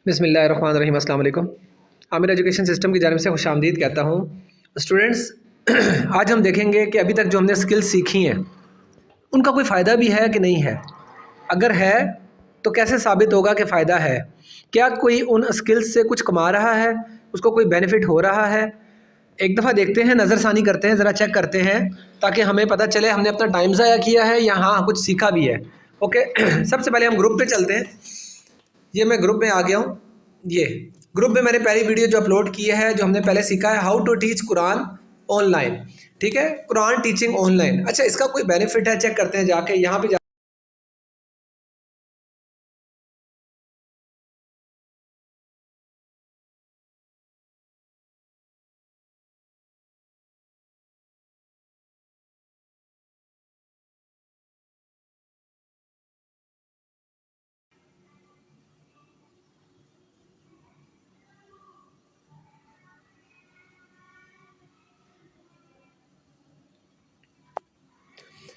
बिस्मिल्लाहिर्रहमानिर्रहीम, अस्सलाम वालेकुम। आमिर एजुकेशन सिस्टम की जानिब से खुशामदीद कहता हूँ। स्टूडेंट्स, आज हम देखेंगे कि अभी तक जो हमने स्किल्स सीखी हैं उनका कोई फ़ायदा भी है कि नहीं है। अगर है तो कैसे साबित होगा कि फ़ायदा है। क्या कोई उन स्किल्स से कुछ कमा रहा है, उसको कोई बेनिफिट हो रहा है। एक दफ़ा देखते हैं, नज़रसानी करते हैं, ज़रा चेक करते हैं ताकि हमें पता चले हमने अपना टाइम ज़ाया किया है या हाँ कुछ सीखा भी है। ओके सबसे पहले हम ग्रुप पे चलते हैं। ये मैं ग्रुप में आ गया हूँ। ये ग्रुप में मैंने पहली वीडियो जो अपलोड की है, जो हमने पहले सीखा है, how to teach Quran online. ठीक है, कुरान टीचिंग ऑनलाइन। अच्छा, इसका कोई बेनिफिट है, चेक करते हैं जाके। यहाँ पे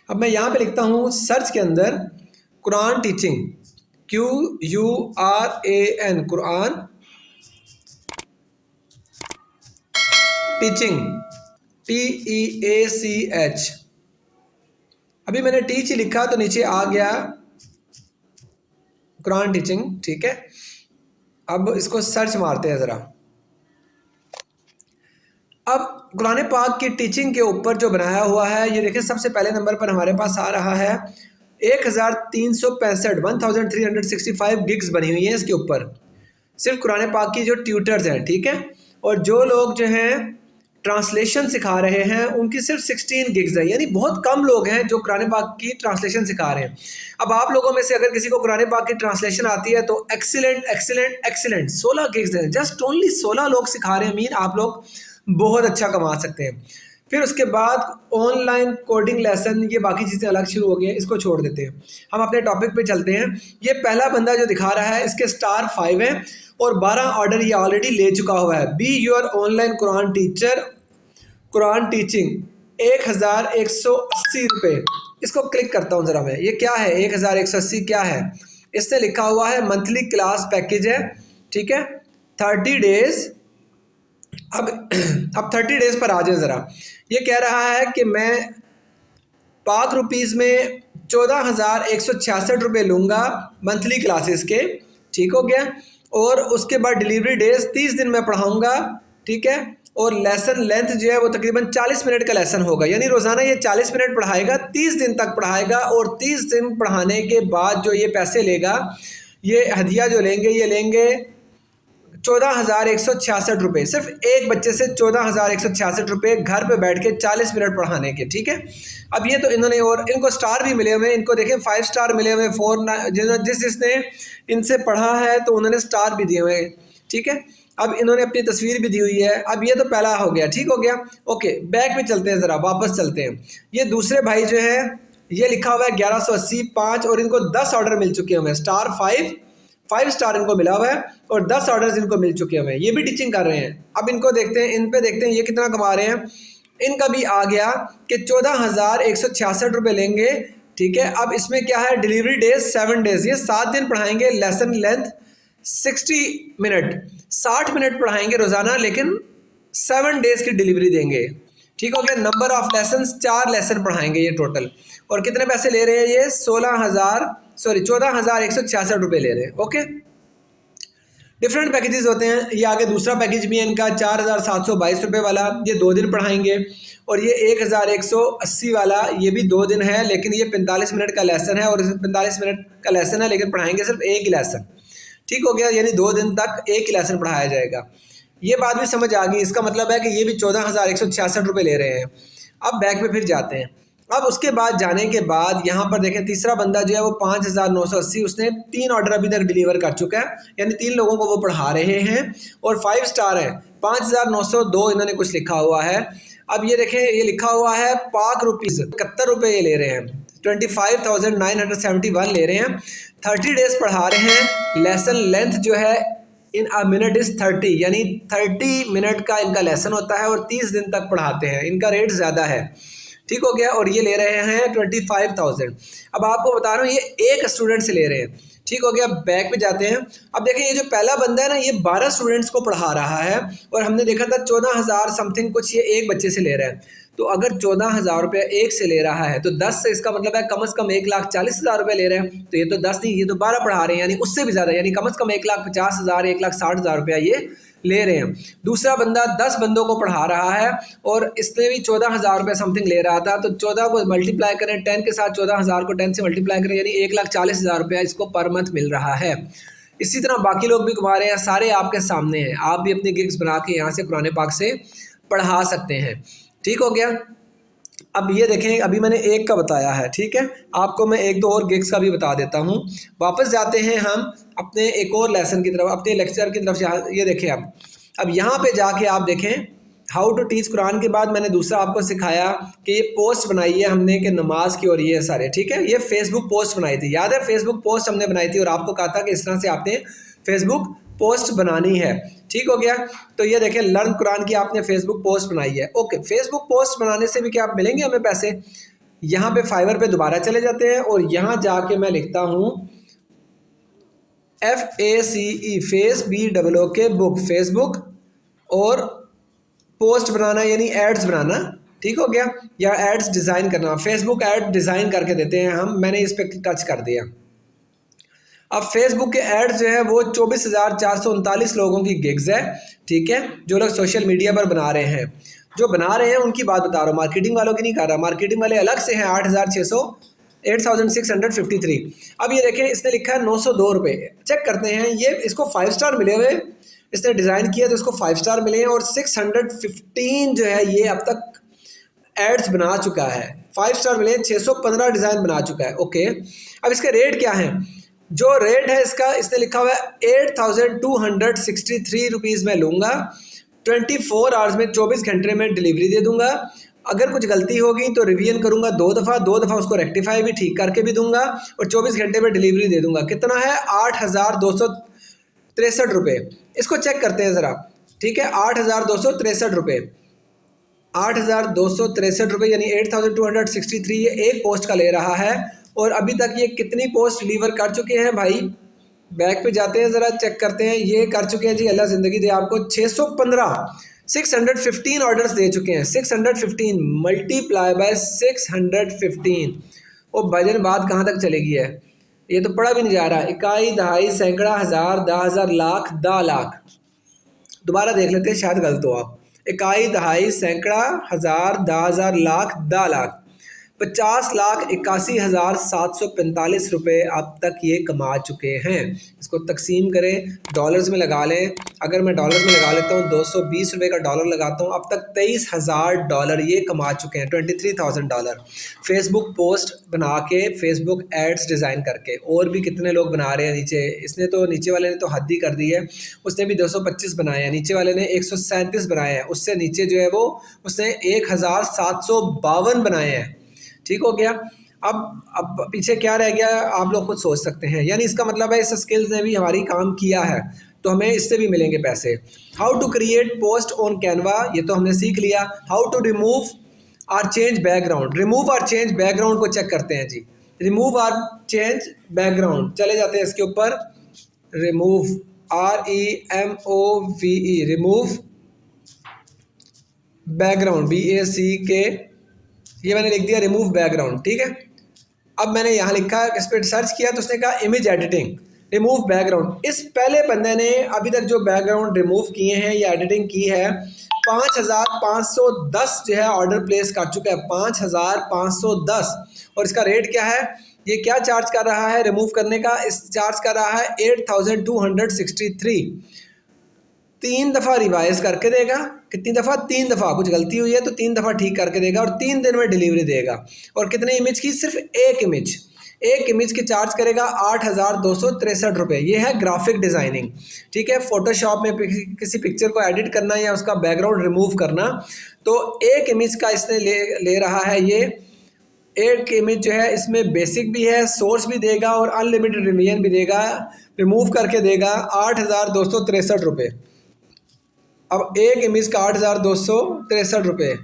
अब मैं यहाँ पे लिखता हूँ सर्च के अंदर Quran teaching, QURAN, Quran teaching, TEACH। अभी मैंने टीच ही लिखा तो नीचे आ गया कुरान टीचिंग। ठीक है, अब इसको सर्च मारते हैं ज़रा। अब कुरान पाक की टीचिंग के ऊपर जो बनाया हुआ है, ये देखिए सबसे पहले नंबर पर हमारे पास आ रहा है 1365 1365 गिग्स बनी हुई है इसके ऊपर, सिर्फ कुरान पाक की जो ट्यूटर्स हैं। ठीक है, और जो लोग जो हैं ट्रांसलेशन सिखा रहे हैं उनकी सिर्फ 16 गिग्स है, यानी बहुत कम लोग हैं जो कुरान पाक की ट्रांसलेशन सिखा रहे हैं। अब आप लोगों में से अगर किसी को कुरान पाक की ट्रांसलेशन आती है तो एक्सीलेंट एक्सीलेंट एक्सीलेंट, 16 गिग्स हैं, जस्ट ओनली 16 लोग सिखा रहे हैं। मीन आप लोग बहुत अच्छा कमा सकते हैं। फिर उसके बाद ऑनलाइन कोडिंग लेसन, ये बाकी चीज़ें अलग शुरू हो गई हैं, इसको छोड़ देते हैं। हम अपने टॉपिक पे चलते हैं। ये पहला बंदा जो दिखा रहा है इसके स्टार 5 हैं और 12 ऑर्डर ये ऑलरेडी ले चुका हुआ है। Be your online Quran teacher, Quran teaching, 1180 रुपये। इसको क्लिक करता हूँ ज़रा मैं। ये क्या है 1180 क्या है? इससे लिखा हुआ है मंथली क्लास पैकेज है। ठीक है, 30 डेज़। अब 30 डेज़ पर आ जाए ज़रा। ये कह रहा है कि मैं पाक रुपीज़ में 14,166 रुपये लूँगा मंथली क्लासेस के। ठीक हो गया, और उसके बाद डिलीवरी डेज 30 दिन में पढ़ाऊँगा। ठीक है, और लेसन लेंथ जो है वो तकरीबन 40 मिनट का लेसन होगा, यानी रोज़ाना ये 40 मिनट पढ़ाएगा, 30 दिन तक पढ़ाएगा। और 30 दिन पढ़ाने के बाद जो ये पैसे लेगा, ये हदिया जो लेंगे, ये लेंगे 14,166 रुपये, सिर्फ एक बच्चे से 14,166 रुपये घर पे बैठ के 40 मिनट पढ़ाने के। ठीक है, अब ये तो इन्होंने, और इनको स्टार भी मिले हुए हैं, इनको देखें 5 स्टार मिले हुए, 4 जिसने इनसे पढ़ा है तो उन्होंने स्टार भी दिए हुए हैं। ठीक है, अब इन्होंने अपनी तस्वीर भी दी हुई है। अब ये तो पहला हो गया, ठीक हो गया। ओके, बैक पे चलते हैं ज़रा, वापस चलते हैं। ये दूसरे भाई जो है, ये लिखा हुआ है 1180 5, और इनको 10 ऑर्डर मिल चुके हैं, स्टार 5 स्टार इनको मिला हुआ है, और 10 ऑर्डर्स इनको मिल चुके हैं। ये भी टीचिंग कर रहे हैं। अब इनको देखते हैं, इन पे देखते हैं ये कितना कमा रहे हैं। इनका भी आ गया कि 14,166 रुपये लेंगे। ठीक है, अब इसमें क्या है, डिलीवरी डेज 7 डेज़, ये 7 दिन पढ़ाएंगे। लेसन लेंथ 60 मिनट, 60 मिनट पढ़ाएंगे रोज़ाना, लेकिन 7 डेज़ की डिलीवरी देंगे। ठीक हो गया। नंबर ऑफ लेसन 4 लेसन पढ़ाएंगे ये टोटल। और कितने पैसे ले रहे हैं ये? 14,166 रुपये ले रहे हैं। ओके, डिफरेंट पैकेजेस होते हैं। ये आगे दूसरा पैकेज भी है इनका 4,722 रुपये वाला, ये 2 दिन पढ़ाएंगे। और ये 1,180 वाला, ये भी 2 दिन है, लेकिन ये 45 मिनट का लेसन है, और इसमें 45 मिनट का लेसन है, लेकिन पढ़ाएंगे सिर्फ एक ही लेसन। ठीक हो गया, यानी 2 दिन तक एक ही लेसन पढ़ाया जाएगा। ये बात भी समझ आ गई। इसका मतलब है कि ये भी 14,166 रुपये ले रहे हैं। अब बैक पे फिर जाते हैं। अब उसके बाद जाने के बाद यहाँ पर देखें, तीसरा बंदा जो है वो 5,980, उसने 3 ऑर्डर अभी तक डिलीवर कर चुका है, यानी 3 लोगों को वो पढ़ा रहे हैं, और 5 स्टार है। 5,902 इन्होंने कुछ लिखा हुआ है। अब ये देखें, ये लिखा हुआ है पाक रुपीज़ 71 रुपये ये ले रहे हैं, 25,971 ले रहे हैं। 30 डेज़ पढ़ा रहे हैं। लेसन लेंथ जो है इन अ मिनट इज़ 30, यानी 30 मिनट का इनका लेसन होता है, और 30 दिन तक पढ़ाते हैं। इनका रेट ज़्यादा है। ठीक हो गया। और ये ले रहे हैं 25,000। अब आपको बता रहा हूँ ये एक स्टूडेंट से ले रहे हैं, ठीक हो गया। बैक पे जाते हैं। अब देखें ये जो पहला बंदा है ना, ये 12 स्टूडेंट्स को पढ़ा रहा है और हमने देखा था 14,000 समथिंग कुछ ये एक बच्चे से ले रहा है। तो अगर 14,000 रुपया एक से ले रहा है तो 10 से इसका मतलब है कम से कम 1,40,000 रुपये ले रहे हैं। तो ये तो 10 नहीं, ये तो 12 पढ़ा रहे हैं, यानी उससे भी ज़्यादा, यानी कम से कम 1,50,000 1,60,000 रुपया ये ले रहे हैं। दूसरा बंदा 10 बंदों को पढ़ा रहा है और इसने भी 14,000 रुपये समथिंग ले रहा था। तो 14 को मल्टीप्लाई करें 10 के साथ, 14,000 को 10 से मल्टीप्लाई करें, यानी 1,40,000 रुपया इसको पर मंथ मिल रहा है। इसी तरह बाकी लोग भी कमा रहे हैं, सारे आपके सामने हैं। आप भी अपनी गिग्स बना के यहाँ से कुरान पाक से पढ़ा सकते हैं, ठीक हो गया। अब ये देखें, अभी मैंने एक का बताया है, ठीक है। आपको मैं एक दो और गिग्स का भी बता देता हूँ। वापस जाते हैं हम अपने एक और लेसन की तरफ, अपने लेक्चर की तरफ। ये देखें अब यहाँ पे जाके आप देखें हाउ टू टीच कुरान के बाद मैंने दूसरा आपको सिखाया कि ये पोस्ट बनाई है हमने कि नमाज की, और ये सारे, ठीक है। ये फेसबुक पोस्ट बनाई थी, याद है, फेसबुक पोस्ट हमने बनाई थी और आपको कहा था कि इस तरह से आपने फेसबुक पोस्ट बनानी है, ठीक हो गया। तो ये देखें लर्न कुरान की आपने फेसबुक पोस्ट बनाई है। ओके, फेसबुक पोस्ट बनाने से भी क्या मिलेंगे हमें पैसे। यहाँ पे फाइवर पे दोबारा चले जाते हैं और यहाँ जाके मैं लिखता हूँ FACE face BOOK book, Facebook, और पोस्ट बनाना यानी एड्स बनाना, ठीक हो गया, या एड्स डिज़ाइन करना। फेसबुक ऐड डिज़ाइन करके देते हैं हम, मैंने इस पर टच कर दिया। अब फेसबुक के एड्स जो है वो 24,439 लोगों की गिग्स है, ठीक है, जो लोग सोशल मीडिया पर बना रहे हैं। जो बना रहे हैं उनकी बात बता रहा हूँ, मार्केटिंग वालों की नहीं कर रहा। मार्केटिंग वाले अलग से हैं 8,653। अब ये देखें इसने लिखा है 902 रुपये। चेक करते हैं, ये इसको 5 स्टार मिले हुए, इसने डिज़ाइन किया तो इसको 5 स्टार मिले हैं, और 615 जो है ये अब तक एड्स बना चुका है। 5 स्टार मिले, 615 डिज़ाइन बना चुका है। ओके, अब इसके रेट क्या हैं। जो रेट है इसका, इसने लिखा हुआ है 8,263 रुपीज़ में लूँगा। 24 आवर्स में, 24 घंटे में डिलीवरी दे दूँगा। अगर कुछ गलती होगी तो रिवीजन करूँगा 2 दफ़ा उसको रेक्टिफाई भी ठीक करके भी दूँगा, और 24 घंटे में डिलीवरी दे दूँगा। कितना है, 8,263 रुपये। इसको चेक करते हैं ज़रा, ठीक है। 8,263 रुपये, 8,263 रुपये यानी 8,263 ये एक पोस्ट का ले रहा है। और अभी तक ये कितनी पोस्ट डिलीवर कर चुके हैं भाई, बैक पे जाते हैं ज़रा चेक करते हैं। ये कर चुके हैं जी, अल्लाह ज़िंदगी दे आपको, 615 ऑर्डर्स दे चुके हैं। 615 मल्टीप्लाई बाय 615, वो भजन बात कहाँ तक चलेगी है, ये तो पढ़ा भी नहीं जा रहा। इकाई, दहाई, सैकड़ा, हज़ार, 10,000, लाख, 10 लाख। दोबारा देख लेते हैं, शायद गलत हो आप। इकाई, दहाई, सैकड़ा, हज़ार, 10,000, लाख, 10 लाख, 50,81,745 रुपये अब तक ये कमा चुके हैं। इसको तकसीम करें, डॉलर्स में लगा लें। अगर मैं डॉलर्स में लगा लेता हूँ, 220 रुपये का डॉलर लगाता हूँ, अब तक $23,000 ये कमा चुके हैं, $23,000 फेसबुक पोस्ट बना के, फेसबुक एड्स डिज़ाइन करके। और भी कितने लोग बना रहे हैं नीचे, इसने तो, नीचे वाले ने तो हद ही कर दी है। उसने भी 225 बनाए हैं, नीचे वाले ने 137 बनाए हैं, उससे नीचे जो है वो उसने 1,752 बनाए हैं, ठीक हो गया। अब पीछे क्या रह गया आप लोग खुद सोच सकते हैं। यानी इसका मतलब है इस स्किल्स ने भी हमारी काम किया है, तो हमें इससे भी मिलेंगे पैसे। How to create post on Canva, ये तो हमने सीख लिया। हाउ टू रिमूव और चेंज बैकग्राउंड, रिमूव और चेंज बैकग्राउंड को चेक करते हैं जी। रिमूव और चेंज बैकग्राउंड, चले जाते हैं इसके ऊपर। Remove, REMOVE, remove background, BACK, ये मैंने लिख दिया रिमूव बैकग्राउंड, ठीक है। अब मैंने यहाँ लिखा, इस पर सर्च किया तो उसने कहा इमेज एडिटिंग, रिमूव बैकग्राउंड। इस पहले बंदे ने अभी तक जो बैकग्राउंड रिमूव किए हैं या एडिटिंग की है, 5,510 जो है ऑर्डर प्लेस कर चुका है, 5,510। और इसका रेट क्या है, ये क्या चार्ज कर रहा है रिमूव करने का, इस चार्ज कर रहा है 8,263। 3 दफ़ा रिवाइज करके देगा, कितनी दफ़ा, 3 दफ़ा। कुछ गलती हुई है तो 3 दफ़ा ठीक करके देगा, और 3 दिन में डिलीवरी देगा। और कितने इमेज की, सिर्फ एक इमेज की चार्ज करेगा 8,263 रुपये। ये है ग्राफिक डिज़ाइनिंग, ठीक है। फोटोशॉप में किसी पिक्चर को एडिट करना या उसका बैकग्राउंड रिमूव करना, तो एक इमेज का इसने ले रहा है। ये एक इमेज जो है इसमें बेसिक भी है, सोर्स भी देगा और अनलिमिटेड रिवीजन भी देगा, रिमूव करके देगा 8,263 रुपये। अब एक इमेज का 8,263 रुपये,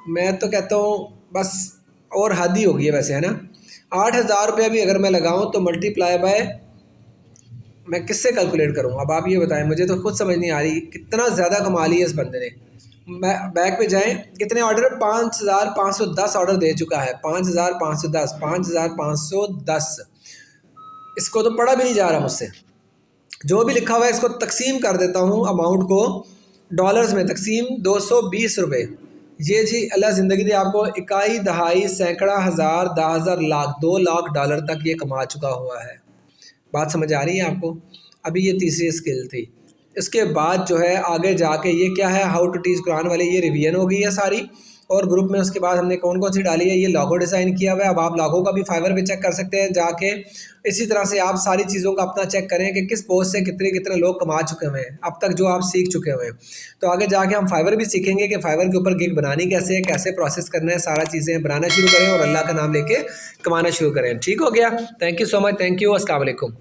मैं तो कहता हूँ बस और हद ही होगी वैसे, है ना। 8,000 रुपये भी अगर मैं लगाऊं तो मल्टीप्लाई बाय मैं किससे कैलकुलेट करूं, अब आप ये बताएं, मुझे तो खुद समझ नहीं आ रही कितना ज़्यादा कमा लिया इस बंदे ने। बैक पे जाएं, कितने ऑर्डर, 5,510 ऑर्डर दे चुका है, 5,510, 5,510। इसको तो पढ़ा भी नहीं जा रहा मुझसे। जो भी लिखा हुआ है इसको तकसीम कर देता हूँ, अमाउंट को डॉलर्स में तकसीम, 220 रुपये। ये जी अल्लाह ज़िंदगी दे आपको, इकाई दहाई सैकड़ा हज़ार 10,000 लाख, 2 लाख डॉलर तक ये कमा चुका हुआ है। बात समझ आ रही है आपको। अभी ये तीसरी स्किल थी। इसके बाद जो है आगे जाके ये क्या है, हाउ टू टीच कुरान वाले, ये रिवीजन हो गई है सारी। और ग्रुप में उसके बाद हमने कौन कौन सी डाली है, ये लोगो डिज़ाइन किया हुआ है। अब आप लोगों का भी फाइवर पे चेक कर सकते हैं जाके। इसी तरह से आप सारी चीज़ों का अपना चेक करें कि किस पोस्ट से कितने कितने लोग कमा चुके हुए हैं अब तक, जो आप सीख चुके हुए हैं। तो आगे जाके हम फाइवर भी सीखेंगे कि फाइवर के ऊपर गिग बनानी कैसे है, कैसे प्रोसेस करना है, सारा चीज़ें बनाना शुरू करें और अल्लाह का नाम लेके कमाना शुरू करें। ठीक हो गया, thank you so much, thank you, अस्सलाम वालेकुम।